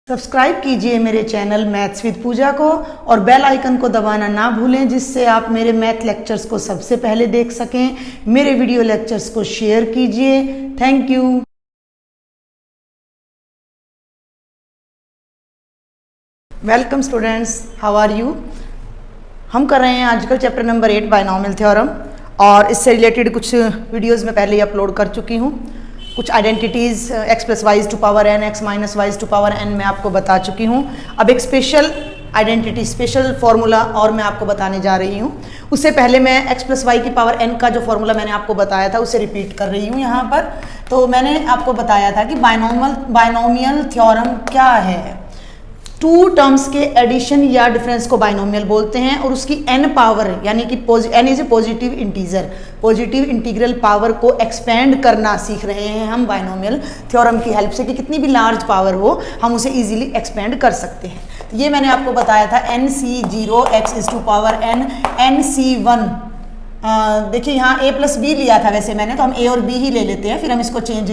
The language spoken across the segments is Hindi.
सब्सक्राइब कीजिए मेरे चैनल मैथ्स विद पूजा को और बेल आइकन को दबाना ना भूलें, जिससे आप मेरे मैथ लेक्चर्स को सबसे पहले देख सकें। मेरे वीडियो लेक्चर्स को शेयर कीजिए। Thank you. Welcome students, how are you. हम कर रहे हैं आजकल चैप्टर नंबर 8 बायनॉमियल थ्योरम, और इससे रिलेटेड कुछ वीडियोज़ में पहले ही अपलोड कर चुकी हूँ। कुछ identities x plus y is to power n, x minus y is to power n मैं आपको बता चुकी हूँ। अब एक स्पेशल आइडेंटिटी, स्पेशल फॉर्मूला और मैं आपको बताने जा रही हूँ। उससे पहले मैं x प्लस वाई की पावर n का जो फॉर्मूला मैंने आपको बताया था उसे रिपीट कर रही हूँ यहाँ पर। तो मैंने आपको बताया था कि बायनॉमियल थ्योरम क्या है। टू टर्म्स के एडिशन या डिफरेंस को बाइनोमियल बोलते हैं, और उसकी n पावर यानी कि n is a positive integer, positive integral power को एक्सपेंड करना सीख रहे हैं हम बाइनोमियल थ्योरम की हेल्प से, कि कितनी भी लार्ज पावर हो हम उसे इजीली एक्सपेंड कर सकते हैं। तो ये मैंने आपको बताया था nc0 x is to power n, nc1 देखिए यहाँ a प्लस बी लिया था वैसे मैंने, तो हम a और b ही ले लेते हैं, फिर हम इसको चेंज,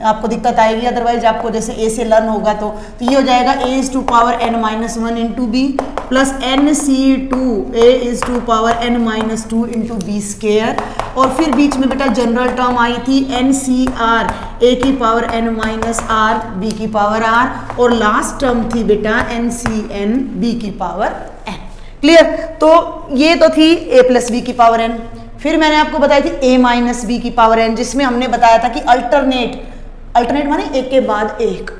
आपको दिक्कत आएगी अदरवाइज आपको जैसे a से लर्न होगा तो ये हो जाएगा a is to power n minus 1 into b plus nc2 a is to power n minus 2 into b square, और फिर बीच में बेटा जनरल टर्म आई थी ncr a की power n minus r b की पावर r, और लास्ट टर्म थी बेटा ncn b की पावर n। क्लियर। तो ये तो थी a प्लस बी की पावर n। फिर मैंने आपको बताई थी a माइनस बी की पावर n, जिसमें हमने बताया था कि अल्टरनेट माने एक के बाद एक,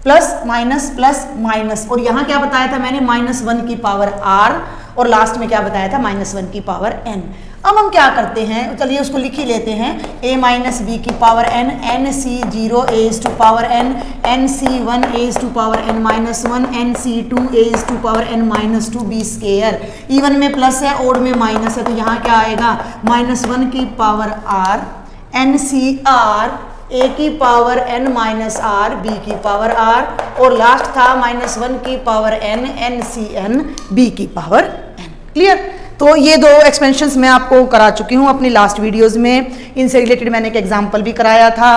प्लस माइनस, और यहाँ क्या बताया था मैंने, -1 की पावर r, और लास्ट में क्या बताया था, -1 की पावर n। अब हम क्या करते हैं, चलिए उसको लिख ही लेते हैं। a माइनस बी की power n, nc0 a is to power n, nc1 a is to power n minus 1, nc2 a is to power n minus 2 b square. Even में प्लस है, ओड में माइनस है, तो यहाँ क्या आएगा, -1 की पावर r, ncr a की power n minus r b की पावर r, और लास्ट था -1 की पावर n, ncn b की पावर n। क्लियर। तो ये दो एक्सपेंशंस मैं आपको करा चुकी हूँ अपनी लास्ट वीडियोस में। इनसे रिलेटेड मैंने एक एग्जांपल भी कराया था,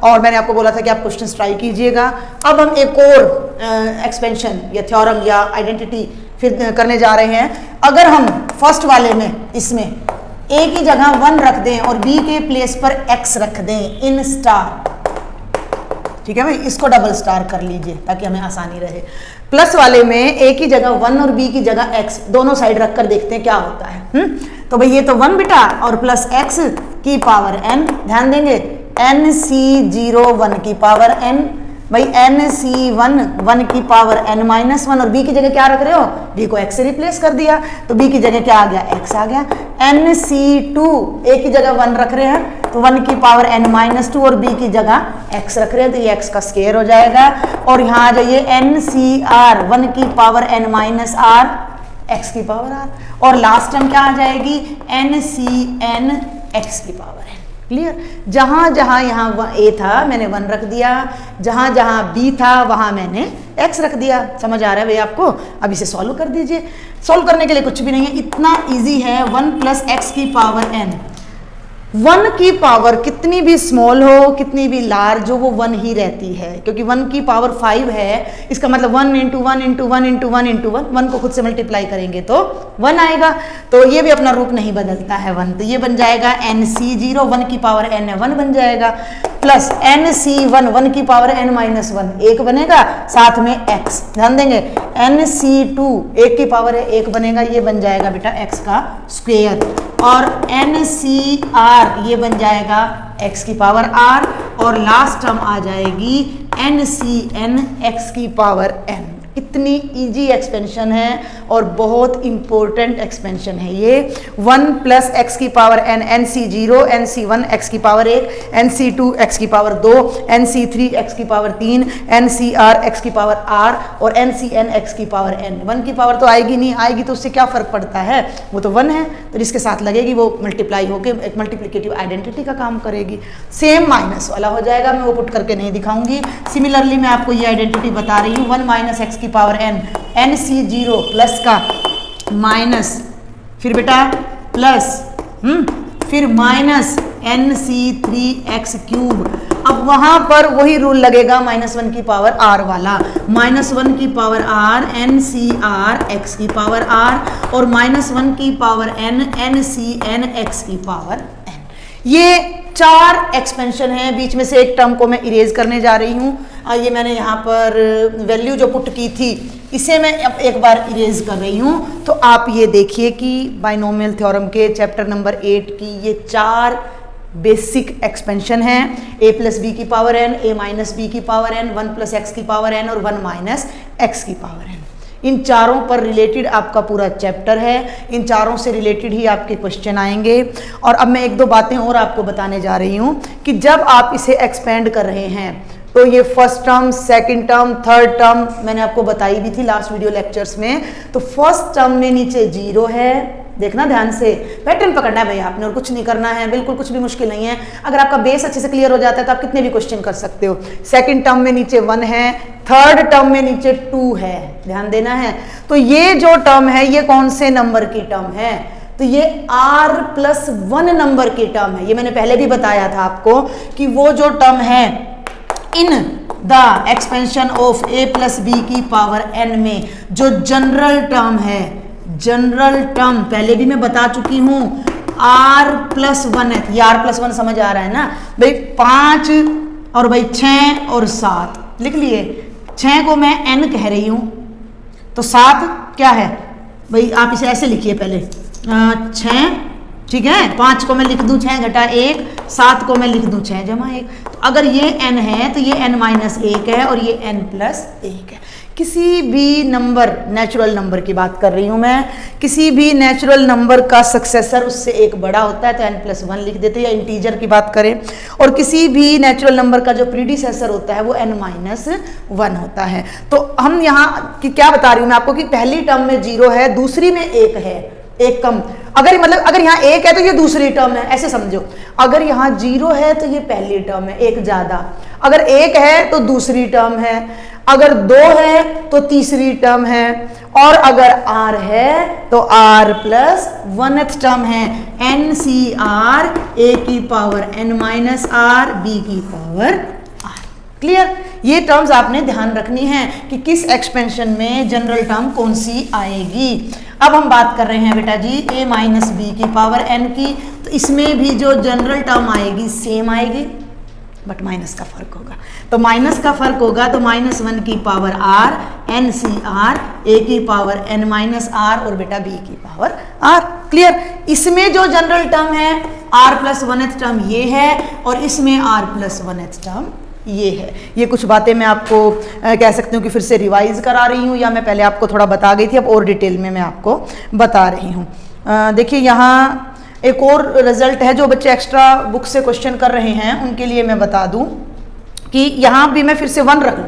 और मैंने आपको बोला था कि आप क्वेश्चंस ट्राई कीजिएगा। अब हम एक और एक्सपेंशन या थ्योरम या आइडेंटिटी फिर करने जा रहे हैं। अगर हम फर्स्ट वाले में इसमें a की जगह 1 रख दें और b के प्लेस पर x रख दें इन स्टार, ठीक है भाई, इसको डबल स्टार कर लीजिए ताकि हमें आसानी रहे। प्लस वाले में a की जगह 1 और b की जगह x, दोनों साइड रख कर देखते हैं क्या होता है। तो भाई ये तो 1 बेटा, और प्लस x की पावर n, ध्यान देंगे nc0 1 की पावर n, भाई nc1 1 की पावर n माइनस 1, और b की जगह क्या रख रहे हो, b को x से रिप्लेस कर दिया, तो b की जगह क्या आ गया, x आ गया। nc2 a की जगह 1 रख रहे हैं, तो 1 की पावर n माइनस 2, और b की जगह x रख रहे हैं, तो ये x का स्क्वायर हो जाएगा। और यहाँ आ जाइए ncr 1 की power n minus r x की पावर r, और लास्ट टर्म क्या आ जाएगी, ncn x की पावर n। क्लियर। जहां जहां यहाँ a था मैंने 1 रख दिया, जहां जहां b था वहां मैंने x रख दिया। समझ आ रहा है भाई आपको। अब इसे सॉल्व कर दीजिए। सॉल्व करने के लिए कुछ भी नहीं है, इतना इजी है। 1 प्लस x की पावर n, 1 की पावर कितनी भी स्मॉल हो कितनी भी लार्ज हो वो 1 ही रहती है, क्योंकि 1 की पावर 5 है। इसका मतलब 1 इंटू 1 इंटू 1 इंटू 1 इंटू 1, 1 को खुद से मल्टीप्लाई करेंगे तो 1 आएगा। तो ये भी अपना रूप नहीं बदलता है 1, तो ये बन जाएगा nc0 1 की पावर n है 1 बन जाएगा, प्लस nc1 1 की पावर n माइनस 1 1 बनेगा, साथ में x, ध्यान देंगे nc2 1 की पावर है 1 बनेगा, ये बन जाएगा बेटा x का स्क्वायर, और ncr ये बन जाएगा x की पावर r, और लास्ट टर्म आ जाएगी ncn x की पावर n। इतनी इजी एक्सपेंशन है और बहुत इंपॉर्टेंट एक्सपेंशन है ये। 1 प्लस x की power n, nc0 nc1 x की पावर 1, nc2 x की पावर 2, nc3 x की पावर 3, ncr x की पावर r, और ncn x की पावर n। 1 की पावर तो आएगी नहीं, आएगी तो उससे क्या फ़र्क पड़ता है, वो तो 1 है, तो जिसके साथ लगेगी वो मल्टीप्लाई होकर एक मल्टीप्लिकेटिव आइडेंटिटी का काम करेगी। सेम माइनस वाला हो जाएगा, मैं वो पुट करके नहीं दिखाऊंगी। सिमिलरली मैं आपको ये आइडेंटिटी बता रही हूँ, 1 माइनस x की पावर n, nc0 प्लस का माइनस, फिर बेटा प्लस, फिर माइनस nc3x क्यूब, अब वहां पर वही रूल लगेगा -1 की पावर r वाला, -1 की power r n c r x की पावर r और -1 की power n n c n x की पावर n। ये 4 एक्सपेंशन है, बीच में से एक टर्म को मैं इरेज करने जा रही हूँ। ये मैंने यहाँ पर वैल्यू जो पुट की थी इसे मैं अब एक बार इरेज कर रही हूँ। तो आप ये देखिए कि बाइनोमियल थ्योरम के चैप्टर नंबर 8 की ये 4 बेसिक एक्सपेंशन है, a प्लस बी की power n, a minus b की पावर n, 1 प्लस एक्स की पावर n और 1 माइनस एक्स की पावर n। इन चारों पर रिलेटेड आपका पूरा चैप्टर है, इन चारों से रिलेटेड ही आपके क्वेश्चन आएंगे। और अब मैं एक दो बातें और आपको बताने जा रही हूँ कि जब आप इसे एक्सपेंड कर रहे हैं तो ये first term, second term, third term मैंने आपको बताई भी थी लास्ट वीडियो लेक्चर्स में। तो फर्स्ट टर्म में नीचे 0 है, देखना ध्यान से, पैटर्न पकड़ना है भाई आपने और कुछ नहीं करना है, बिल्कुल कुछ भी मुश्किल नहीं है। अगर आपका बेस अच्छे से क्लियर हो जाता है तो आप कितने भी क्वेश्चन कर सकते हो। सेकंड टर्म में नीचे 1 है, थर्ड टर्म में नीचे 2 है, ध्यान देना है। तो ये जो टर्म है ये कौन से नंबर की टर्म है? तो ये r+1 नंबर की टर्म है। ये मैंने पहले भी बताया था आपको कि वो जो टर्म है in the expansion of a plus b की पावर n में जो जनरल टर्म है, जनरल टर्म पहले भी मैं बता चुकी हूं, r+1 है। ये r+1 समझ आ रहा है ना भाई? 5 और भाई 6 और 7 लिख लिए। 6 को मैं n कह रही हूं तो 7 क्या है भाई? आप इसे ऐसे लिखिए पहले 6, ठीक है। 5 को मैं लिख दूं 6 घटा 1, 7 को मैं लिख दूं 6 जमा 1। तो अगर ये n है तो ये n-1 है और ये n+1 है। किसी भी नंबर, नेचुरल नंबर की बात कर रही हूं मैं, किसी भी नेचुरल नंबर का सक्सेसर उससे एक बड़ा होता है तो n+1 लिख देते हैं, या इंटीजर की बात करें। और किसी भी नेचुरल नंबर का जो प्रीडिसेसर होता है वो n-1 होता है। तो हम यहाँ की क्या बता रही हूँ मैं आपको कि पहली टर्म में 0 है, दूसरी में 1 है, एक कम। अगर यहाँ 1 है तो ये दूसरी टर्म है, ऐसे समझो। अगर यहाँ 0 है तो ये पहली टर्म है, एक ज्यादा। अगर 1 है तो दूसरी टर्म है, अगर 2 है तो तीसरी टर्म है, और अगर r है तो r+1th टर्म है, NCR a की पावर n-r b की पावर r। क्लियर? ये टर्म्स आपने ध्यान रखनी है कि किस एक्सपेंशन में जनरल टर्म कौन सी आएगी। अब हम बात कर रहे हैं बेटा जी a माइनस बी की पावर n की, तो इसमें भी जो जनरल टर्म आएगी सेम आएगी, बट माइनस का फर्क होगा। तो माइनस का फर्क होगा तो -1 की पावर r NCR a की पावर n-r और बेटा b की पावर r। क्लियर? इसमें जो जनरल टर्म है r+1th टर्म ये है और इसमें r+1th टर्म ये है। ये कुछ बातें मैं आपको कह सकती हूँ कि फिर से रिवाइज करा रही हूँ, या मैं पहले आपको थोड़ा बता गई थी, अब और डिटेल में मैं आपको बता रही हूँ। देखिए यहाँ एक और रिजल्ट है, जो बच्चे एक्स्ट्रा बुक से क्वेश्चन कर रहे हैं उनके लिए मैं बता दूं कि यहाँ भी मैं फिर से 1 रख लूँ,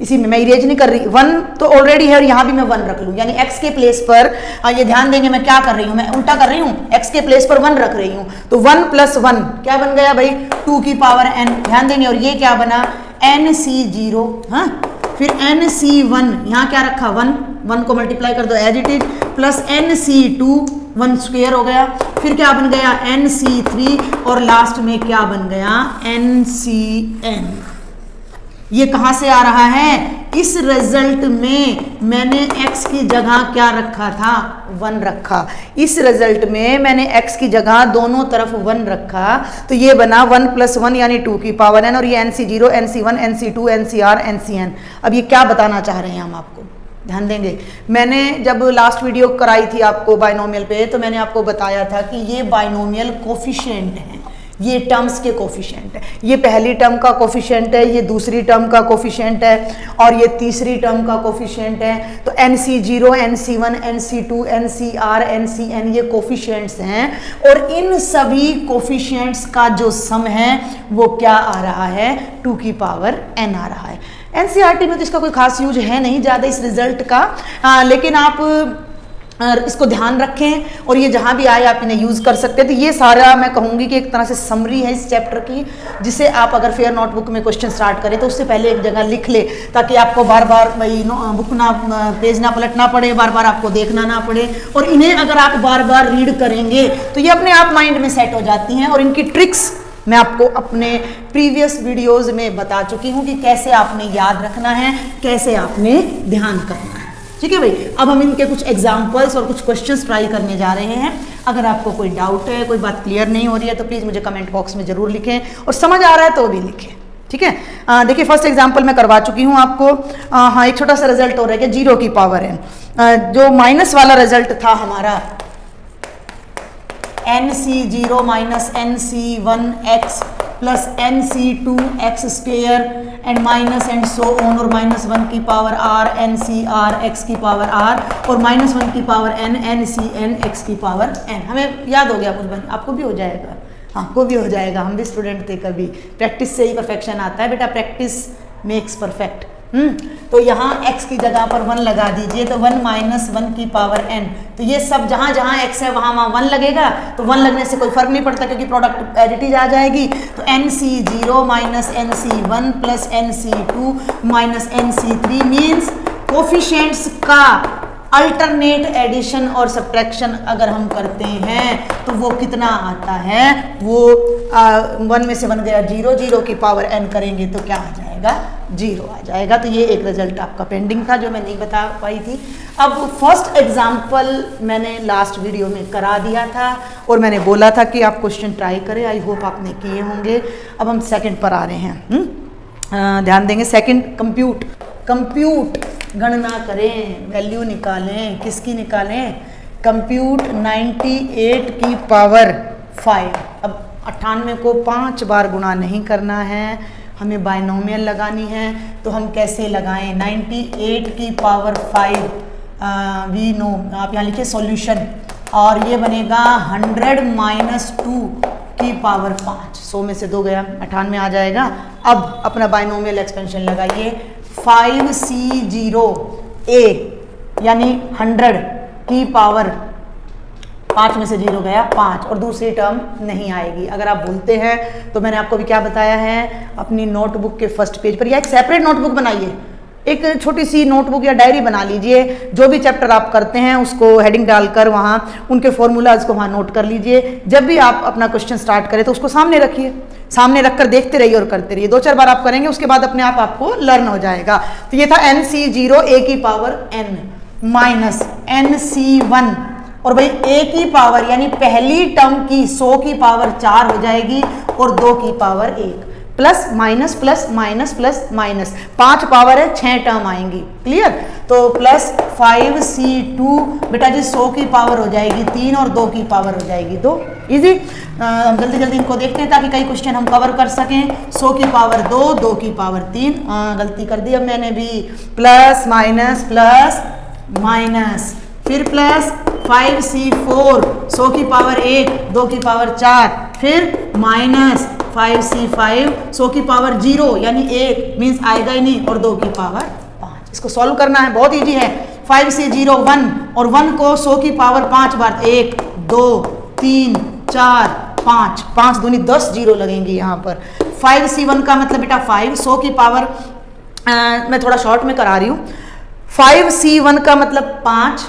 इसी में मैं इरेज नहीं कर रही, 1 तो ऑलरेडी है और यहाँ भी मैं 1 रख लूँ, यानी x के प्लेस पर ये ध्यान देंगे मैं क्या कर रही हूँ, मैं उल्टा कर रही हूँ, x के प्लेस पर 1 रख रही हूँ। तो 1+1 क्या बन गया भाई? 2 की पावर n, ध्यान देंगे। और ये क्या बना? NC0, हाँ, फिर NC1, यहाँ क्या रखा? 1 को मल्टीप्लाई कर दो as it is, plus NC2, 1 square हो गया, फिर क्या बन गया? NC3 और लास्ट में क्या बन गया? NCN। ये कहाँ से आ रहा है? इस रिजल्ट में मैंने x की जगह क्या रखा था? 1 रखा। इस रिजल्ट में मैंने x की जगह दोनों तरफ 1 रखा, तो ये बना 1+1 यानी 2 की पावर n, और ये NC0, NC1, NC2, NCR, NCN। अब ये क्या बताना चाह रहे हैं हम आपको? ध्यान देंगे। मैंने जब लास्ट वीडियो कराई थी आपको बाइनोमियल पे, तो मैंने आपको बताया था कि ये बाइनोमियल कोफिशिएंट हैं, ये टर्म्स के कोफिशिएंट है। ये पहली टर्म का कोफिशिएंट है, ये दूसरी टर्म का कोफिशिएंट है, और ये तीसरी टर्म का कोफिशिएंट है। तो NC0, NC1, NC2, NCR, NCN ये कोफिशिएंट्स हैं, और इन सभी कोफिशिएंट्स का जो सम है वो क्या आ रहा है? 2 की पावर n आ रहा है। NCERT में तो इसका कोई खास यूज है नहीं ज़्यादा इस रिजल्ट का, लेकिन आप इसको ध्यान रखें और ये जहाँ भी आए आप इन्हें यूज़ कर सकते हैं। तो ये सारा मैं कहूँगी कि एक तरह से समरी है इस चैप्टर की, जिसे आप अगर फेयर नोटबुक में क्वेश्चन स्टार्ट करें तो उससे पहले एक जगह लिख ले, ताकि आपको बार बार भाई बुक ना पेज ना पलटना पड़े, बार बार आपको देखना ना पड़े। और इन्हें अगर आप बार बार रीड करेंगे तो ये अपने आप माइंड में सेट हो जाती हैं, और इनकी ट्रिक्स मैं आपको अपने प्रीवियस वीडियोस में बता चुकी हूँ कि कैसे आपने याद रखना है, कैसे आपने ध्यान करना है। ठीक है भाई, अब हम इनके कुछ एग्जाम्पल्स और कुछ क्वेश्चंस ट्राई करने जा रहे हैं। अगर आपको कोई डाउट है, कोई बात क्लियर नहीं हो रही है तो प्लीज़ मुझे कमेंट बॉक्स में ज़रूर लिखें, और समझ आ रहा है तो भी लिखें। ठीक है, देखिए फर्स्ट एग्जाम्पल मैं करवा चुकी हूँ आपको। हाँ, एक छोटा सा रिजल्ट हो रहा है कि 0 की पावर n, जो माइनस वाला रिजल्ट था हमारा nc0 minus nc1x plus nc2x² and minus and so on, और -1 की पावर r ncr x की पावर r और -1 की पावर n ncn x की पावर n। हमें याद हो गया कुछ बन, आपको भी हो जाएगा, आपको भी हो जाएगा, हम भी स्टूडेंट थे कभी। प्रैक्टिस से ही परफेक्शन आता है बेटा, प्रैक्टिस मेक्स परफेक्ट। तो यहाँ x की जगह पर 1 लगा दीजिए, तो 1 माइनस 1 की पावर n। तो ये सब जहाँ जहाँ x है वहाँ वहाँ 1 लगेगा, तो 1 लगने से कोई फर्क नहीं पड़ता क्योंकि प्रोडक्ट एडिटिव आ जाएगी। तो nc0 minus nc1 plus nc2 minus nc3 means coefficients का अल्टरनेट एडिशन और सब्ट्रैक्शन अगर हम करते हैं तो वो कितना आता है, वो 1 में से 1 गया 0, 0 की पावर n करेंगे तो क्या आ जाएगा, 0 आ जाएगा। तो ये एक रिजल्ट आपका पेंडिंग था जो मैं नहीं बता पाई थी। अब फर्स्ट एग्जाम्पल मैंने लास्ट वीडियो में करा दिया था और मैंने बोला था कि आप क्वेश्चन ट्राई करें, आई होप आपने किए होंगे। अब हम सेकंड पर आ रहे हैं, ध्यान देंगे। सेकंड, कंप्यूट गणना करें, वैल्यू निकालें, किसकी निकालें, कंप्यूट 98 की पावर 5। अब 98 को 5 बार गुणा नहीं करना है, हमें बाइनोमियल लगानी है। तो हम कैसे लगाएं, 98 की पावर 5 वी नो, आप यहाँ लिखिए सॉल्यूशन, और ये बनेगा 100 माइनस 2 की पावर 5। 100 में से 2 गया, 98 आ जाएगा। अब अपना बाइनोमियल एक्सपेंशन लगाइए, 5c0a यानी 100 की पावर 5 में से 0 गया 5, और दूसरी टर्म नहीं आएगी। अगर आप भूलते हैं तो मैंने आपको भी क्या बताया है, अपनी नोटबुक के फर्स्ट पेज पर या एक सेपरेट नोटबुक बनाइए, एक छोटी सी नोटबुक या डायरी बना लीजिए, जो भी चैप्टर आप करते हैं उसको हेडिंग डालकर वहाँ उनके फॉर्मूलाज को वहाँ नोट कर लीजिए। जब भी आप अपना क्वेश्चन स्टार्ट करें तो उसको सामने रखिए, सामने रखकर देखते रहिए और करते रहिए। 2-4 बार आप करेंगे, उसके बाद अपने आप आपको लर्न हो जाएगा। तो ये था nc0a की पावर n माइनस nc1, और भाई a की पावर यानी पहली टर्म की 100 की पावर 4 हो जाएगी और 2 की power 1, plus minus plus minus plus minus, 5 power है 6 टर्म आएंगी। क्लियर, तो प्लस 5c2 बेटा जी 100 की पावर हो जाएगी 3 और 2 की पावर हो जाएगी 2। इजी, जल्दी जल्दी इनको देखते हैं ताकि कई क्वेश्चन हम कवर कर सकें। 100 की पावर 2, 2 की पावर 3, गलती कर दी अब मैंने भी, प्लस माइनस माइनस, फिर प्लस 5c4 100 की पावर 1, 2 की पावर 4, फिर माइनस 5c5 100 की पावर 0 यानी 1 मीन्स आएगा ही नहीं, और 2 की पावर 5। इसको सॉल्व करना है, बहुत इजी है। 5c0 1, और 1 को 100 की पावर 5 बार, 1 2 3 4 5, 5 दूनी 10 जीरो लगेंगी यहाँ पर। 5c1 का मतलब बेटा 5, 100 की पावर मैं थोड़ा शॉर्ट में करा रही हूँ। 5c1 का मतलब 5,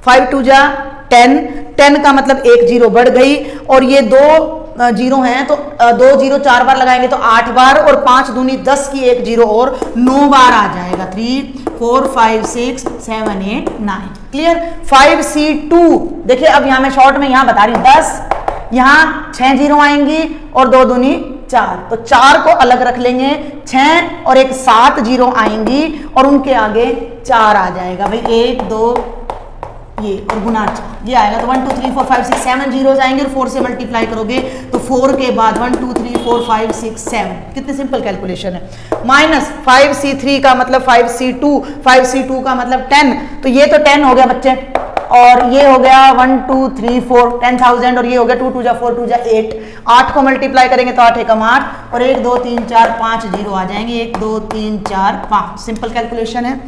5 2 जा 10, 10 का मतलब 1 जीरो बढ़ गई, और ये 2 जीरो हैं तो 2 जीरो 4 बार लगाएंगे तो 8 बार, और 5 दूनी 10 की 1 जीरो और 9 बार आ जाएगा। 3 4 5 6 7 8 9। क्लियर। 5c2 देखिए, अब यहाँ मैं शॉर्ट में यहाँ बता रही हूँ 10, यहाँ 6 जीरो आएंगी और 2 दूनी 4, तो 4 को अलग रख लेंगे, 6 और एक 7 जीरो आएंगी और उनके आगे 4 आ जाएगा भाई, 1 2 ये और गुना 4 ये आएगा। तो 1 2 3 4 5 6 7 जीरो आएंगे, और 4 से मल्टीप्लाई करोगे तो 4 के बाद 1 2 3 4 5 6 7, कितनी सिंपल कैलकुलेशन है। माइनस 5c3 का मतलब 5c2, 5c2 का मतलब 10, तो ये तो 10 हो गया बच्चे, और ये हो गया 1 2 3 4 10,000, और ये हो गया 2 2 जा 4 2 जा 8, 8 को मल्टीप्लाई करेंगे तो 8 एकम 8, और 1 2 3 4 5 जीरो आ जाएंगे, 1 2 3 4 5, सिंपल कैलकुलेशन है।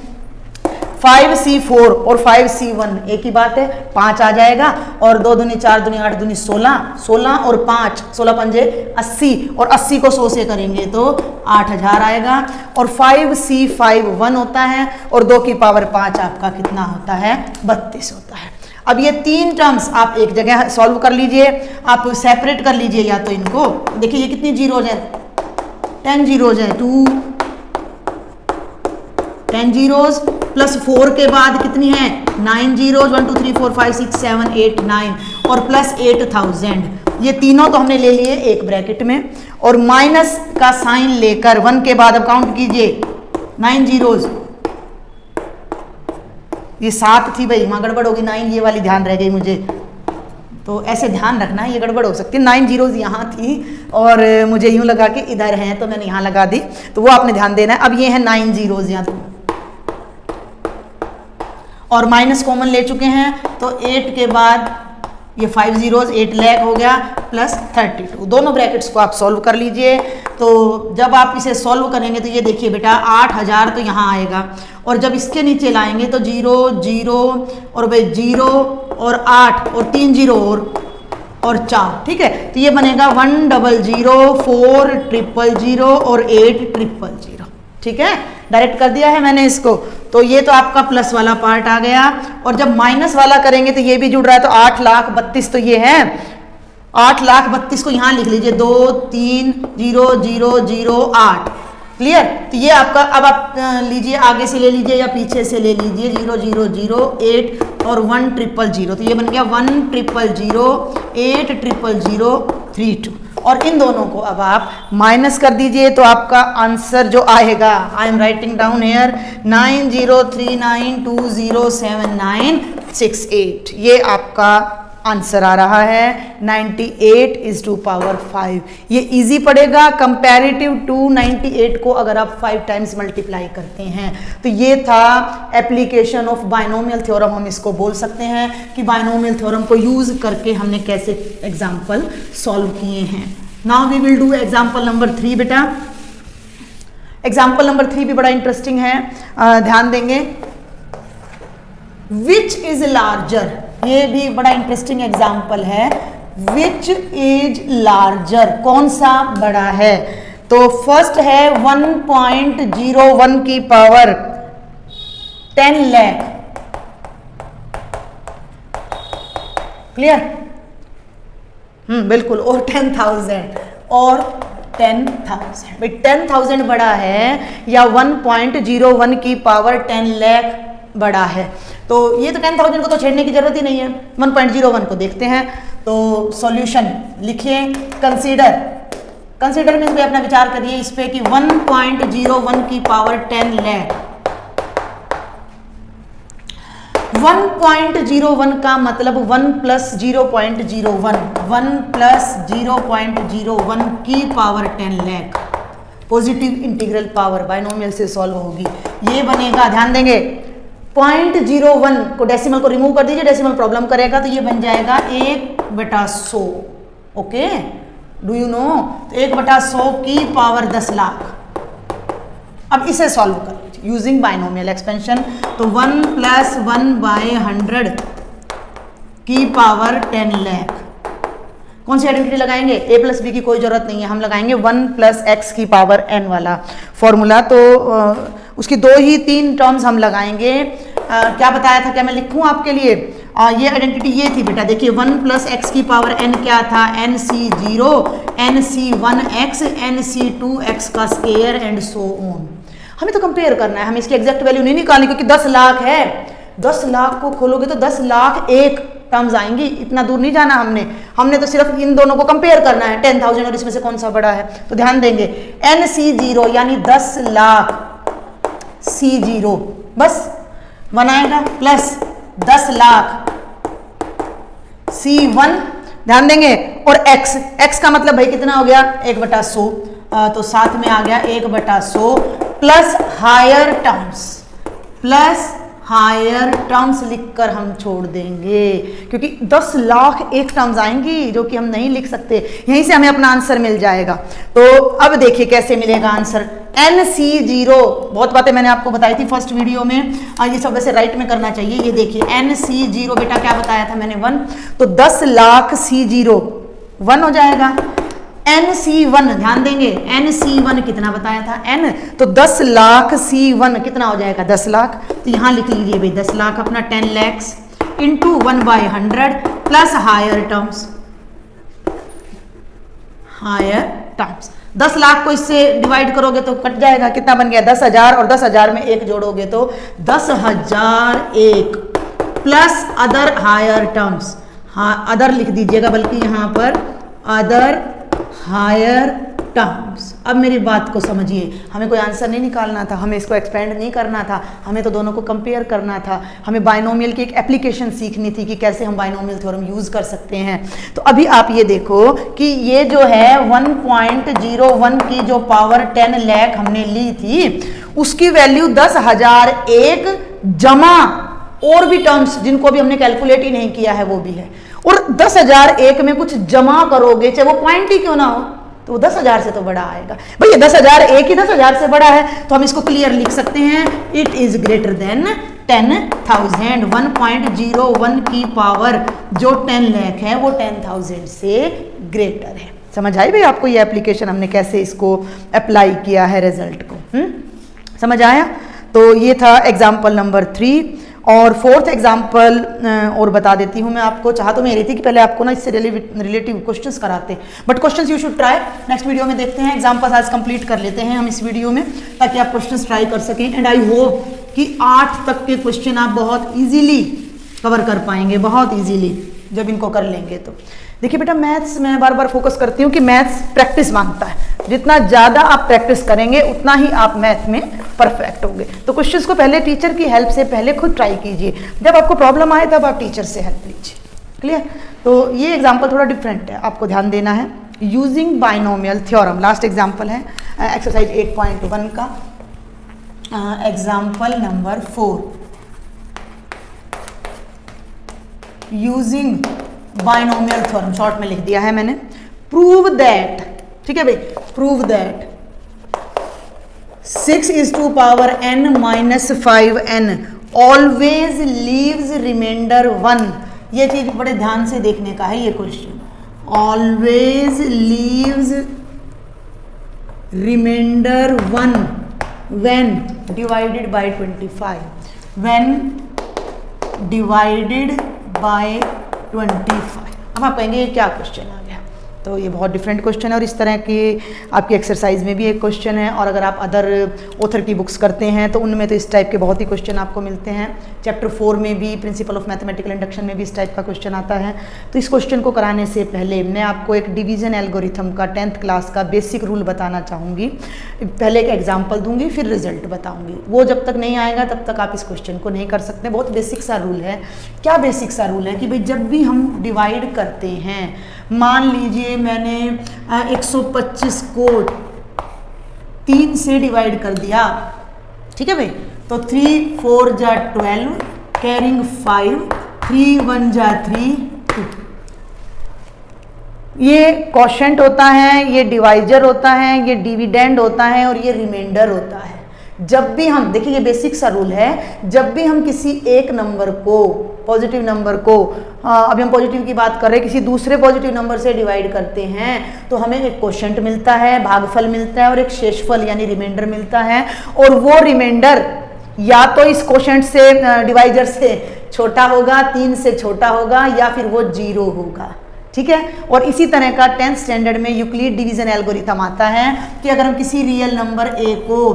5c4 और 5c1 एक ही बात है, 5 आ जाएगा, और 2 दूनी 4 दूनी 8 दूनी 16, 16 और 5 16 पंजे 80, और 80 को 100 से करेंगे तो 8000 आएगा। और 5c5 1 होता है, और 2 की पावर 5 आपका कितना होता है, 32 होता है। अब ये तीन टर्म्स आप एक जगह सॉल्व कर लीजिए, आप सेपरेट कर लीजिए या तो इनको। देखिए ये कितनी जीरोज हैं, 10 जीरोज हैं, 10 जीरोज प्लस 4 के बाद कितनी है 9 जीरोज, 1 2 3 4 5 6 7 8 9 और प्लस 8000। ये तीनों तो हमने ले लिए एक ब्रैकेट में, और माइनस का साइन लेकर 1 के बाद अब काउंट कीजिए 9 जीरोज, ये 7 थी भाई, वहां गड़बड़ होगी 9 ये वाली ध्यान रह गई मुझे, तो ऐसे ध्यान रखना है, ये गड़बड़ हो सकती है। 9 जीरोज यहाँ थी और मुझे यूं लगा कि इधर हैं तो मैंने यहाँ लगा दी, तो वो आपने ध्यान देना है। अब ये है 9 जीरोज यहाँ और माइनस कॉमन ले चुके हैं, तो 8 के बाद ये 5 जीरोज, 8 लाख हो गया प्लस 32। दोनों ब्रैकेट्स को आप सॉल्व कर लीजिए। तो जब आप इसे सॉल्व करेंगे तो ये देखिए बेटा 8000 तो यहाँ आएगा, और जब इसके नीचे लाएंगे तो 0 0 और भाई 0 और 8 और 3 जीरो और 4, ठीक है। तो ये बनेगा 1 0 0 4 0 0 और 8 0 0, ठीक है। डायरेक्ट कर दिया है मैंने इसको, तो ये तो आपका प्लस वाला पार्ट आ गया, और जब माइनस वाला करेंगे तो ये भी जुड़ रहा है, तो 8,32,000 तो ये है, 8,32,000 को यहाँ लिख लीजिए 2 3 0 0 0 8, क्लियर। तो ये आपका, अब आप लीजिए आगे से ले लीजिए या पीछे से ले लीजिए, 0 0 0 8 और 1 0 0, तो ये बन गया 1 0 0 8 0 0 32, और इन दोनों को अब आप माइनस कर दीजिए, तो आपका आंसर जो आएगा, I am writing down here 9039207968, ये आपका आंसर आ रहा है 98⁵ ये इजी पड़ेगा कंपैरेटिव टू 98 को अगर आप 5 टाइम्स मल्टीप्लाई करते हैं। तो ये था एप्लीकेशन ऑफ बाइनोमियल थ्योरम, हम इसको बोल सकते हैं कि बाइनोमियल थ्योरम को यूज करके हमने कैसे एग्जाम्पल सॉल्व किए हैं। Now we will do example number 3 बेटा। एग्जाम्पल नंबर 3 भी बड़ा इंटरेस्टिंग है, ध्यान देंगे। विच इज लार्जर, ये भी बड़ा इंटरेस्टिंग एग्जाम्पल है। विच इज लार्जर, कौन सा बड़ा है। तो फर्स्ट है 1.01 की पावर 10 लाख, क्लियर, बिल्कुल, और 10,000 और 10,000, भाई 10,000 बड़ा है या 1.01 की पावर 10 लाख बड़ा है। तो ये तो 10,000 को तो छेड़ने की जरूरत ही नहीं है, 1.01 को देखते हैं। तो सॉल्यूशन लिखिए, कंसीडर मींस भी अपना विचार करिए इस पे कि 1.01 की पावर 10 लाख, 1.01 का मतलब 1 + 0.01, 1 + 0.01 की power 10 lakh, positive integral power binomial से सॉल्व होगी। ये बनेगा, ध्यान देंगे, 0.01 को डेसिमल को रिमूव कर दीजिए, डेसिमल प्रॉब्लम करेगा, तो ये बन जाएगा 1/100, ओके, डू यू नो। तो 1/100 की पावर 10 लाख। अब इसे सॉल्व कर लीजिए यूजिंग बाइनोमियल एक्सपेंशन। तो 1 + 1/100 की पावर 10 लाख, कौन सी आइडेंटिटी लगाएंगे, a + b की कोई जरूरत नहीं है, हम लगाएंगे 1 + x की पावर n वाला फॉर्मूला। तो उसकी 2 ही 3 टर्म्स हम लगाएंगे। क्या बताया था, क्या मैं लिखूं आपके लिए, ये आइडेंटिटी ये थी बेटा, देखिए 1 + x की पावर n क्या था, nc0 nc1x nc2x का स्क्वायर एंड सो ऑन। हमें तो कंपेयर करना है, हमें इसकी एग्जैक्ट वैल्यू नहीं निकालनी, क्योंकि 10 लाख है, 10 लाख को खोलोगे तो 10 लाख एक टर्म्स आएंगी, इतना दूर नहीं जाना हमने तो सिर्फ इन दोनों को कंपेयर करना है, 10,000 और इसमें से कौन सा बड़ा है। तो ध्यान देंगे nc0 यानी 10 लाख c0 बस बनाएगा, प्लस 10 लाख c1, ध्यान देंगे, और x का मतलब भाई कितना हो गया 1/100, तो साथ में आ गया 1/100 प्लस हायर टर्म्स लिखकर हम छोड़ देंगे, क्योंकि 10 लाख एक टर्म्स आएंगी जो कि हम नहीं लिख सकते, यहीं से हमें अपना आंसर मिल जाएगा। तो अब देखिए कैसे मिलेगा आंसर। nc0, बहुत बातें मैंने आपको बताई थी फर्स्ट वीडियो में, ये सब वैसे राइट में करना चाहिए। ये देखिए nc0 बेटा क्या बताया था मैंने 1, तो 10 लाख c0 1 हो जाएगा। nc1 ध्यान देंगे, nc1 कितना बताया था n, तो 10 लाख c1 कितना हो जाएगा 10 लाख, तो यहाँ लिख लीजिए भाई 10 लाख अपना 10 lakhs into 1/100 plus higher terms, higher terms. 10 lakh को इससे डिवाइड करोगे तो कट जाएगा, कितना बन गया 10,000, और 10,000 में 1 जोड़ोगे तो 10,001 प्लस अदर हायर टर्म्स, हाँ अदर लिख दीजिएगा बल्कि यहाँ पर अदर हायर टर्म्स। अब मेरी बात को समझिए, हमें कोई आंसर नहीं निकालना था, हमें इसको एक्सपेंड नहीं करना था, हमें तो दोनों को कंपेयर करना था, हमें बाइनोमियल की एक एप्लीकेशन सीखनी थी कि कैसे हम बाइनोमियल थ्योरम यूज कर सकते हैं। तो अभी आप ये देखो कि ये जो है 1.01 की जो पावर 10 लाख हमने ली थी, उसकी वैल्यू 10,001 जमा और भी टर्म्स जिनको भी हमने कैलकुलेट ही नहीं किया है वो भी है, और 10,001 में कुछ जमा करोगे चाहे वो पॉइंट ही क्यों ना हो तो 10,000 से तो बड़ा आएगा। भैया 10,001 ही 10,000 से बड़ा है तो हम इसको क्लियर लिख सकते हैं, इट इज ग्रेटर देन 10,000। 1.01 की पावर जो 10 लाख है वो 10,000 से ग्रेटर है। समझ आई भाई आपको ये एप्लीकेशन हमने कैसे इसको अप्लाई किया है रिजल्ट को? समझ आया? तो ये था एग्जाम्पल नंबर 3। और फोर्थ एग्जाम्पल और बता देती हूँ मैं आपको। चाह तो मैं रही थी कि पहले आपको ना इससे रिलेटिव क्वेश्चंस कराते, but questions you should try. Next video में देखते हैं, एग्जाम्पल्स आज कंप्लीट कर लेते हैं हम इस वीडियो में ताकि आप क्वेश्चंस ट्राई कर सकें। एंड आई होप कि 8 तक के क्वेश्चन आप बहुत ईजीली कवर कर पाएंगे, बहुत ईजीली जब इनको कर लेंगे तो। देखिए बेटा, मैथ्स मैं बार बार फोकस करती हूँ कि मैथ्स प्रैक्टिस मांगता है, जितना ज़्यादा आप प्रैक्टिस करेंगे उतना ही आप मैथ में परफेक्ट होंगे। तो क्वेश्चंस को पहले टीचर की हेल्प से पहले खुद ट्राई कीजिए, जब आपको प्रॉब्लम आए तब आप टीचर से हेल्प लीजिए। क्लियर? तो ये एग्जाम्पल थोड़ा डिफरेंट है, आपको ध्यान देना है। Using binomial theorem, last example है एक्सरसाइज 8.1 का example number 4। Using binomial theorem short में लिख दिया है मैंने। प्रूव दैट, ठीक है भाई, prove that 6 is to power n minus 5n always leaves remainder 1। ये चीज बड़े ध्यान से देखने का है ये question. always leaves remainder 1 when divided by 25, when divided by 25। अब आप कहेंगे ये क्या क्वेश्चन आ गया? तो ये बहुत डिफरेंट क्वेश्चन है और इस तरह की आपकी एक्सरसाइज में भी एक क्वेश्चन है, और अगर आप अदर ऑथर की बुक्स करते हैं तो उनमें तो इस टाइप के बहुत ही क्वेश्चन आपको मिलते हैं। चैप्टर 4 में भी प्रिंसिपल ऑफ मैथमेटिकल इंडक्शन में भी इस टाइप का क्वेश्चन आता है। तो इस क्वेश्चन को कराने से पहले मैं आपको एक डिवीजन एल्गोरिथम का 10th क्लास का बेसिक रूल बताना चाहूँगी। पहले एक एग्जाम्पल दूंगी, फिर रिजल्ट बताऊँगी। वो जब तक नहीं आएगा तब तक आप इस क्वेश्चन को नहीं कर सकते। बहुत बेसिक सा रूल है। क्या बेसिक सा रूल है कि भाई जब भी हम डिवाइड करते हैं, मान लीजिए मैंने 125 को 3 से डिवाइड कर दिया, ठीक है भाई, तो 3 4 जा 12, कैरिंग 5, 3 1 जा 3, 2। ये क्वोशंट होता है, ये डिवाइजर होता है, ये डिविडेंड होता है और ये रिमाइंडर होता है। जब भी हम, देखिए ये बेसिक सा रूल है, जब भी हम किसी एक नंबर को, पॉजिटिव नंबर को, अभी हम पॉजिटिव की बात कर रहे हैं, किसी दूसरे पॉजिटिव नंबर से डिवाइड करते हैं तो हमें एक क्वोशंट मिलता है, भागफल मिलता है और एक शेषफल यानी रिमाइंडर मिलता है। और वो रिमाइंडर या तो इस क्वोशंट से, डिवाइजर से छोटा होगा, 3 से छोटा होगा, या फिर वो 0 होगा। ठीक है। और इसी तरह का 10th स्टैंडर्ड में यूक्लिड डिवीजन एल्गोरिथम आता है कि अगर हम किसी रियल नंबर a को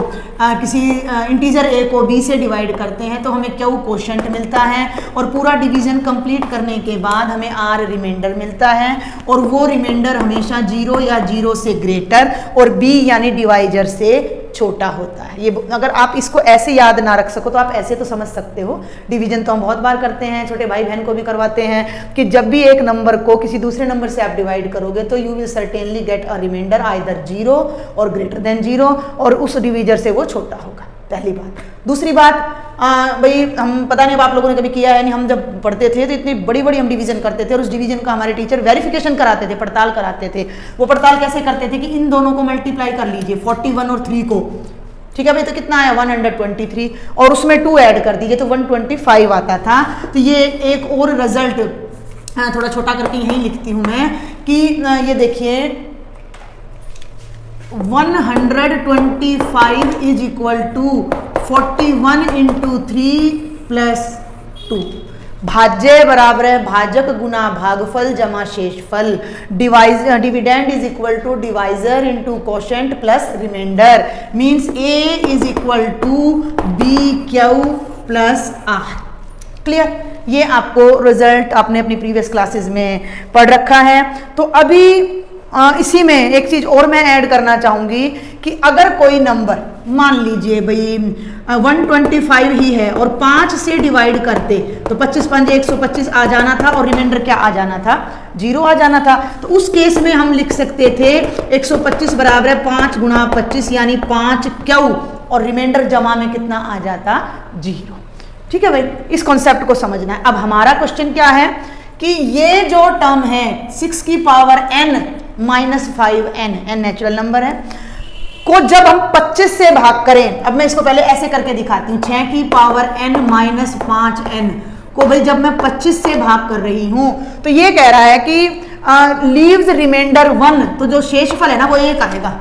किसी इंटीजर a को b से डिवाइड करते हैं तो हमें क्यू क्वोशंट मिलता है, और पूरा डिवीजन कंप्लीट करने के बाद हमें r रिमाइंडर मिलता है, और वो रिमाइंडर हमेशा 0 या 0 से ग्रेटर और b यानी डिवाइजर से छोटा होता है। ये अगर आप इसको ऐसे याद ना रख सको तो आप ऐसे तो समझ सकते हो। डिवीजन तो हम बहुत बार करते हैं, छोटे भाई बहन को भी करवाते हैं कि जब भी एक नंबर को किसी दूसरे नंबर से आप डिवाइड करोगे तो you will certainly get a remainder either 0 और ग्रेटर देन 0, और उस डिवीजर से वो छोटा होगा। पहली बात। दूसरी बात, भाई हम पता नहीं अब आप लोगों ने कभी किया है नहीं, हम जब पढ़ते थे तो इतनी बड़ी बड़ी हम डिवीजन करते थे और उस डिवीजन का हमारे टीचर वेरिफिकेशन कराते थे, पड़ताल कराते थे। वो पड़ताल कैसे करते थे कि इन दोनों को मल्टीप्लाई कर लीजिए, 41 और 3 को, ठीक है भाई, तो कितना आया 123, और उसमें 2 ऐड कर दीजिए तो 125 आता था। तो ये एक और रिजल्ट थोड़ा छोटा करके यहीं लिखती हूँ मैं कि ये देखिए 125 is equal to 41 into 3 plus 2। भाज्य बराबर है भाजक गुना भागफल जमा शेषफल। Dividend is equal to divisor into quotient plus remainder, means A is equal to B Q plus R. Clear? ये आपको रिजल्ट आपने अपनी प्रीवियस क्लासेस में पढ़ रखा है। तो अभी इसी में एक चीज और मैं ऐड करना चाहूंगी कि अगर कोई नंबर मान लीजिए भाई 125 ही है और 5 से डिवाइड करते तो 25 5 125 आ जाना था और रिमाइंडर क्या आ जाना था? 0 आ जाना था। तो उस केस में हम लिख सकते थे 125 बराबर है 5 गुणा 25 यानी 5 क्यू और रिमाइंडर जमा में कितना आ जाता? 0। ठीक है भाई, इस कॉन्सेप्ट को समझना है। अब हमारा क्वेश्चन क्या है कि ये जो टर्म है 6 की power n minus 5n, n natural number है, को जब हम 25 से भाग करें, अब मैं इसको पहले ऐसे करके दिखाती हूँ, 6 की पावर n माइनस 5n को भाई जब मैं 25 से भाग कर रही हूं तो ये कह रहा है कि लीव्स रिमाइंडर 1, तो जो शेषफल है ना वो 1 आएगा,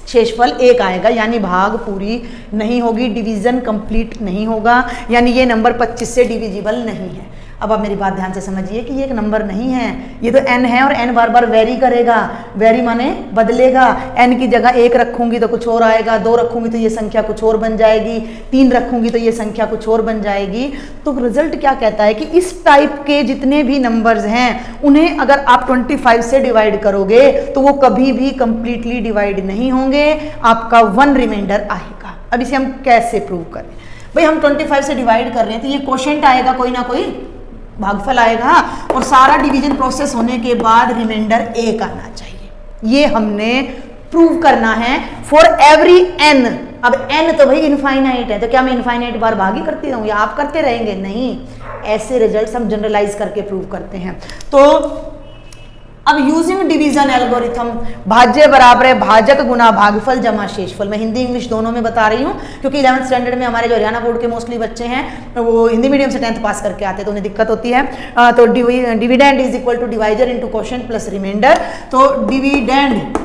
शेषफल 1 आएगा, यानी भाग पूरी नहीं होगी, डिवीजन कंप्लीट नहीं होगा, यानी ये नंबर 25 से डिविजिबल नहीं है। अब आप मेरी बात ध्यान से समझिए कि ये एक नंबर नहीं है, ये तो n है और n बार बार वेरी करेगा, वेरी माने बदलेगा। n की जगह 1 रखूंगी तो कुछ और आएगा, 2 रखूंगी तो ये संख्या कुछ और बन जाएगी, 3 रखूंगी तो ये संख्या कुछ और बन जाएगी। तो रिजल्ट क्या कहता है कि इस टाइप के जितने भी नंबर्स हैं उन्हें अगर आप 25 से डिवाइड करोगे तो वो कभी भी कंप्लीटली डिवाइड नहीं होंगे, आपका 1 रिमाइंडर आएगा। अब इसे हम कैसे प्रूव करें? भाई हम 25 से डिवाइड कर रहे हैं तो ये क्वोशिएंट आएगा, कोई ना कोई भागफल आएगा और सारा डिवीजन प्रोसेस होने के बाद रिमाइंडर 1 आना चाहिए। ये हमने प्रूव करना है फॉर एवरी n। अब n तो भाई इनफाइनाइट है, तो क्या मैं इनफाइनाइट बार भाग ही करती रहूं या आप करते रहेंगे? नहीं, ऐसे रिजल्ट्स हम जनरलाइज करके प्रूव करते हैं। तो अब यूजिंग डिवीजन एल्गोरिथम, भाज्य बराबर है भाजक गुना भागफल जमा शेषफल। मैं हिंदी इंग्लिश दोनों में बता रही हूँ क्योंकि 11th स्टैंडर्ड में हमारे जो हरियाणा बोर्ड के मोस्टली बच्चे हैं वो हिंदी मीडियम से 10th पास करके आते हैं तो उन्हें दिक्कत होती है। तो dividend is equal to divisor into quotient plus remainder. तो dividend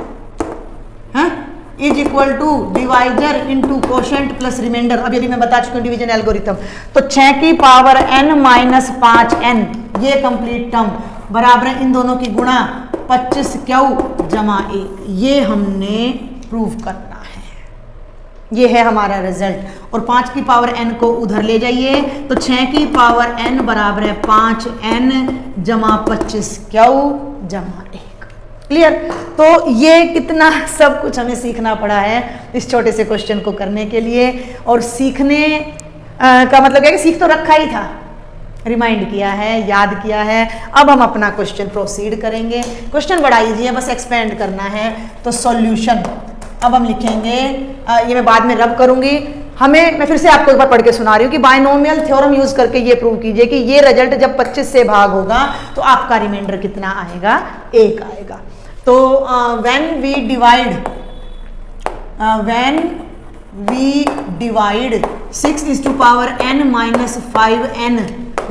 is equal to divisor into quotient plus remainder. अब यदि मैं बता चुकी हूँ डिवीजन एल्गोरिथम, तो 6 की पावर n माइनस 5n ये कंप्लीट टर्म बराबर है इन दोनों की गुणा 25 क्यू जमा 1, ये हमने प्रूव करना है। ये है हमारा रिजल्ट। और 5 की पावर n को उधर ले जाइए तो 6 की पावर n बराबर है 5n जमा 25 क्यू जमा 1। क्लियर? तो ये कितना सब कुछ हमें सीखना पड़ा है इस छोटे से क्वेश्चन को करने के लिए। और सीखने का मतलब है कि सीख तो रखा ही था, रिमाइंड किया है, याद किया है। अब हम अपना क्वेश्चन प्रोसीड करेंगे। क्वेश्चन बड़ा इजी है, बस एक्सपेंड करना है। तो सॉल्यूशन अब हम लिखेंगे, ये मैं बाद में रब करूंगी। मैं फिर से आपको एक बार पढ़ के सुना रही हूँ कि बायनोमियल थ्योरम यूज करके ये प्रूव कीजिए कि ये रिजल्ट जब 25 से भाग होगा तो आपका रिमाइंडर कितना आएगा? 1 आएगा। तो when we divide 6 is to power n minus 5n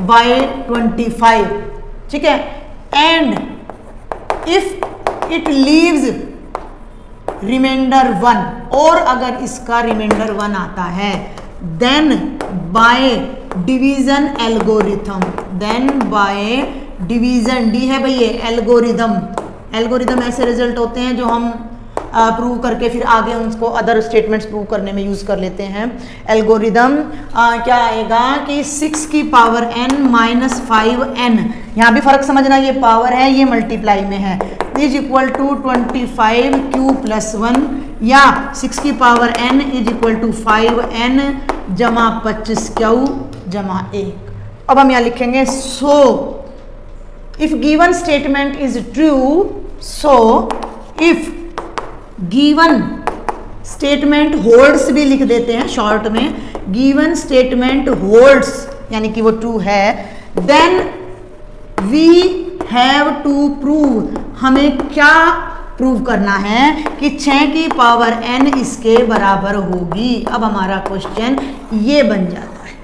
by 25, ठीक है, and if it leaves remainder 1 और अगर इसका रिमाइंडर 1 आता है देन बाय डिवीजन एल्गोरिथम, डी है भाई ये एल्गोरिदम ऐसे रिजल्ट होते हैं जो हम प्रूव करके फिर आगे उनको अदर स्टेटमेंट्स प्रूव करने में यूज कर लेते हैं। एल्गोरिदम क्या आएगा कि 6 की पावर n माइनस 5n, यहाँ भी फर्क समझना, ये पावर है ये मल्टीप्लाई में है, is equal to 25 q plus 1 या 6 की power n is equal to 5n जमा 25 क्यू जमा 1। अब हम यहाँ लिखेंगे so if given statement is true, so if given statement holds भी लिख देते हैं शॉर्ट में, गिवन स्टेटमेंट होल्ड्स यानी कि वो ट्रू है, then we have to prove, हमें क्या प्रूव करना है कि 6 की पावर n इसके बराबर होगी। अब हमारा क्वेश्चन ये बन जाता है।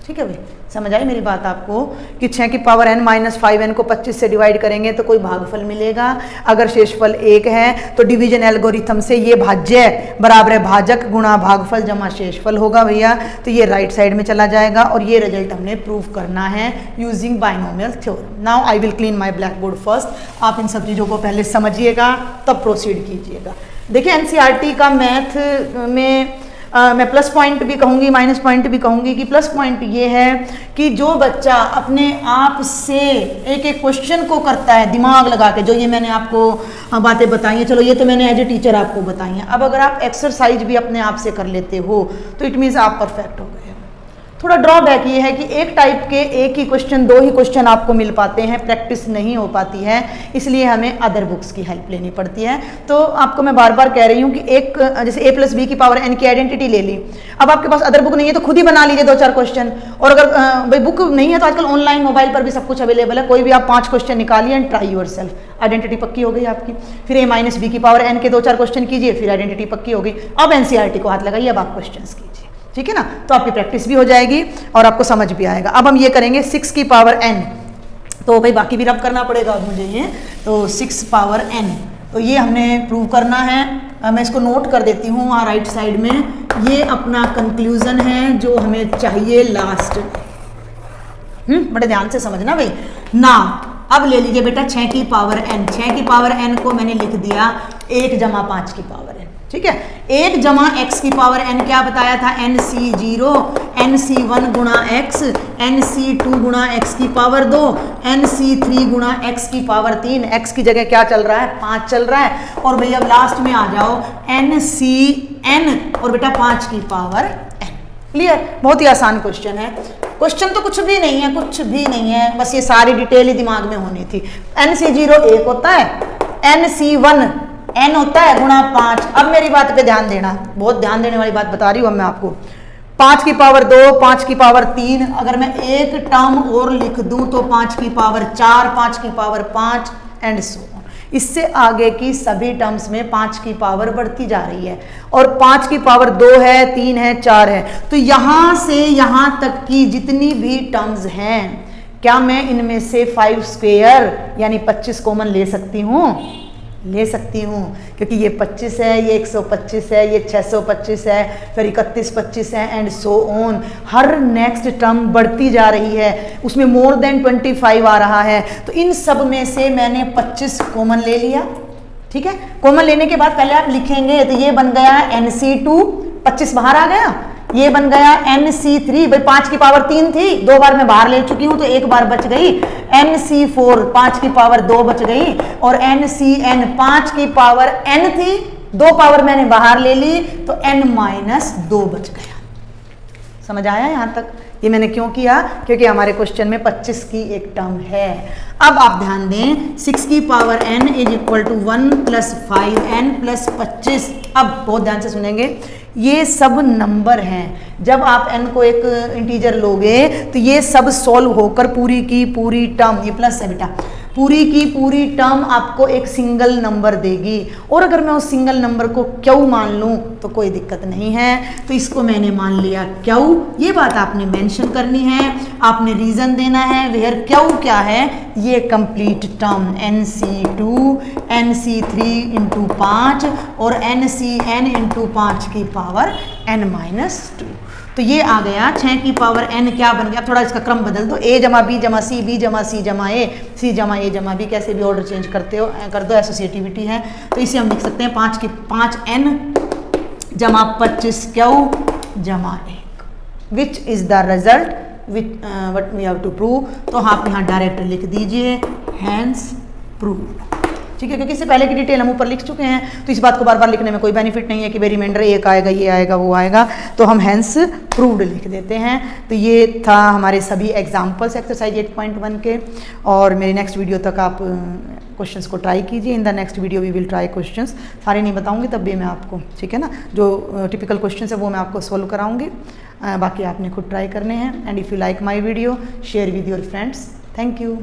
ठीक है भाई, समझ आई मेरी बात आपको कि 6 की पावर n माइनस 5n को 25 से डिवाइड करेंगे तो कोई भागफल मिलेगा। अगर शेषफल 1 है तो डिवीजन एल्गोरिथम से ये भाज्य बराबर है भाजक गुणा भागफल जमा शेषफल होगा भैया। तो ये राइट साइड में चला जाएगा और ये रिजल्ट हमने प्रूव करना है using binomial theorem. Now I will clean my black board first. आप इन सब चीज़ों को पहले समझिएगा तब प्रोसीड कीजिएगा। देखिए एनसीईआरटी का मैथ में मैं प्लस पॉइंट भी कहूँगी माइनस पॉइंट भी कहूँगी कि प्लस पॉइंट ये है कि जो बच्चा अपने आप से एक एक क्वेश्चन को करता है दिमाग लगा के, जो ये मैंने आपको बातें बताई हैं, चलो ये तो मैंने एज ए टीचर आपको बताई हैं। अब अगर आप एक्सरसाइज भी अपने आप से कर लेते हो तो इट मीन्स आप परफेक्ट हो गए। थोड़ा ड्रॉबैक ये है कि एक टाइप के एक ही क्वेश्चन 2 ही क्वेश्चन आपको मिल पाते हैं, प्रैक्टिस नहीं हो पाती है, इसलिए हमें अदर बुक्स की हेल्प लेनी पड़ती है। तो आपको मैं बार बार कह रही हूँ कि एक जैसे a प्लस बी की पावर n की आइडेंटिटी ले ली। अब आपके पास अदर बुक नहीं है तो खुद ही बना लीजिए 2-4 क्वेश्चन। और अगर भाई बुक नहीं है तो आजकल ऑनलाइन मोबाइल पर भी सब कुछ अवेलेबल है, कोई भी आप 5 क्वेश्चन निकालिए and try your self. Identity पक्की हो गई आपकी। फिर a माइनस बी की पावर n के 2-4 क्वेश्चन कीजिए, फिर आइडेंटिटी पक्की हो गई। अब एनसीईआरटी को हाथ लगाइए, अब आप क्वेश्चन कीजिए, ठीक है ना। तो आपकी प्रैक्टिस भी हो जाएगी और आपको समझ भी आएगा। अब हम ये करेंगे 6 की पावर n, तो भाई बाकी भी रब करना पड़ेगा अब मुझे ये। तो 6 पावर n, तो ये हमने प्रूव करना है। मैं इसको नोट कर देती हूँ वहाँ राइट साइड में। ये अपना कंक्लूजन है जो हमें चाहिए लास्ट। बड़े ध्यान से समझना भाई ना। अब ले लीजिए बेटा 6 की पावर n। 6 की पावर n को मैंने लिख दिया 1 जमा 5 की पावर n, ठीक है। 1 जमा x की पावर n क्या बताया था, nc0 nc1 गुणा x, nc2 गुणा x की पावर 2, nc3 गुणा x की पावर 3। x की जगह क्या चल रहा है, 5 चल रहा है। और भैया अब लास्ट में आ जाओ ncn और बेटा 5 की पावर n। क्लियर, बहुत ही आसान क्वेश्चन है। क्वेश्चन तो कुछ भी नहीं है, कुछ भी नहीं है, बस ये सारी डिटेल ही दिमाग में होनी थी। nc0 1 होता है, nc1 n होता है गुणा 5। अब मेरी बात पे ध्यान देना, बहुत ध्यान देने वाली बात बता रही हूँ अब मैं आपको। 5 की पावर 2, 5 की पावर 3, अगर मैं एक टर्म और लिख दूं तो 5 की पावर 4, 5 की पावर 5 एंड सो ऑन। इससे आगे की सभी टर्म्स में 5 की पावर बढ़ती जा रही है और 5 की पावर 2 है, 3 है, 4 है। तो यहाँ से यहाँ तक की जितनी भी टर्म्स हैं, क्या मैं इनमें से 5 स्क्वायर यानी 25 कॉमन ले सकती हूँ? ले सकती हूँ, क्योंकि ये 25 है, ये 125 है, ये 625 है, फिर 3125 है and so on. Her next term बढ़ती जा रही है, उसमें मोर देन 25 आ रहा है। तो इन सब में से मैंने 25 कॉमन ले लिया, ठीक है। कॉमन लेने के बाद पहले आप लिखेंगे, तो ये बन गया nc2, 25 बाहर आ गया। ये बन गया nc3, भाई 5 की पावर 3 थी, 2 बार मैं बाहर ले चुकी हूं तो 1 बार बच गई। nc4 5 की पावर 2 बच गई और ncn 5 की पावर n थी, 2 पावर मैंने बाहर ले ली तो n माइनस 2 बच गया। समझ आया यहाँ तक? ये मैंने क्यों किया, क्योंकि हमारे क्वेश्चन में 25 की एक टर्म है। अब आप ध्यान दें, 6 की power n is equal to 1 plus 5n plus 25। अब बहुत ध्यान से सुनेंगे, ये सब नंबर हैं। जब आप n को एक इंटीजर लोगे तो ये सब सॉल्व होकर पूरी की पूरी टर्म, ये प्लस है बेटा, पूरी की पूरी टर्म आपको एक सिंगल नंबर देगी। और अगर मैं उस सिंगल नंबर को क्यू मान लूँ तो कोई दिक्कत नहीं है। तो इसको मैंने मान लिया क्यू। ये बात आपने मेंशन करनी है, आपने रीजन देना है। वेयर क्यू क्या है, ये complete term nc2 nc3 into 5 और nCn इंटू 5 की पावर n माइनस 2। तो ये आ गया 6 की पावर n क्या बन गया, थोड़ा इसका क्रम बदल दो, a जमा b जमा c, b जमा c जमा a, c जमा a जमा b, कैसे भी ऑर्डर चेंज करते हो कर दो, एसोसिएटिविटी है। तो इसे हम लिख सकते हैं 5 की 5n जमा 25 q जमा 1 which is the result which what we have to prove. तो आप यहाँ डायरेक्ट लिख दीजिए हैंस प्रूव, ठीक है, क्योंकि इससे पहले की डिटेल हम ऊपर लिख चुके हैं। तो इस बात को बार बार लिखने में कोई बेनिफिट नहीं है कि भाई रिमाइंडर एक आएगा, ये आएगा, वो आएगा। तो हम हैंस प्रूव्ड लिख देते हैं। तो ये था हमारे सभी एग्जाम्पल्स एक्सरसाइज 8.1 के। और मेरी नेक्स्ट वीडियो तक आप क्वेश्चंस को ट्राई कीजिए। In the next video we will try questions, सारे नहीं बताऊंगी तब भी मैं आपको, ठीक है ना, जो टिपिकल क्वेश्चंस है वो मैं आपको सोल्व कराऊंगी। बाकी आपने खुद ट्राई करने हैं। And if you like my video share with your friends. Thank you.